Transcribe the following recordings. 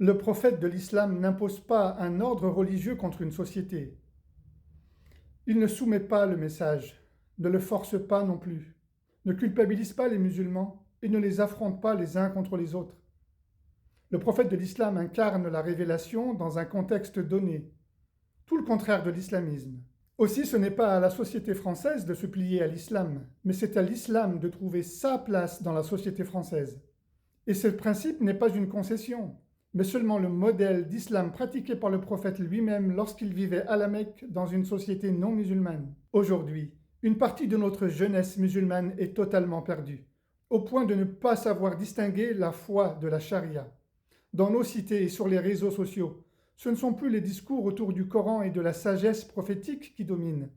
Le prophète de l'islam n'impose pas un ordre religieux contre une société. Il ne soumet pas le message, ne le force pas non plus, ne culpabilise pas les musulmans et ne les affronte pas les uns contre les autres. Le prophète de l'islam incarne la révélation dans un contexte donné, tout le contraire de l'islamisme. Aussi, ce n'est pas à la société française de se plier à l'islam, mais c'est à l'islam de trouver sa place dans la société française. Et ce principe n'est pas une concession, mais seulement le modèle d'islam pratiqué par le prophète lui-même lorsqu'il vivait à la Mecque dans une société non musulmane. Aujourd'hui, une partie de notre jeunesse musulmane est totalement perdue, au point de ne pas savoir distinguer la foi de la charia. Dans nos cités et sur les réseaux sociaux, ce ne sont plus les discours autour du Coran et de la sagesse prophétique qui dominent,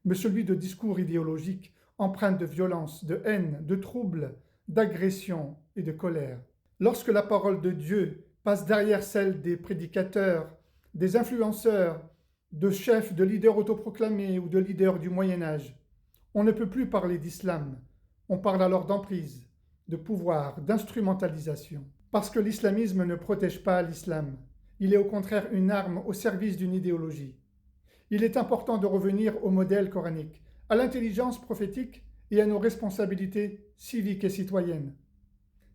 mais celui de discours idéologiques empreints de violence, de haine, de troubles, d'agression et de colère. Lorsque la parole de Dieu passe derrière celle des prédicateurs, des influenceurs, de chefs, de leaders autoproclamés ou de leaders du Moyen-Âge, on ne peut plus parler d'islam. On parle alors d'emprise, de pouvoir, d'instrumentalisation. Parce que l'islamisme ne protège pas l'islam. Il est au contraire une arme au service d'une idéologie. Il est important de revenir au modèle coranique, à l'intelligence prophétique et à nos responsabilités civiques et citoyennes.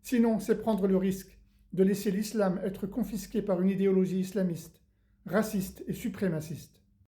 Sinon, c'est prendre le risque de laisser l'islam être confisqué par une idéologie islamiste, raciste et suprémaciste.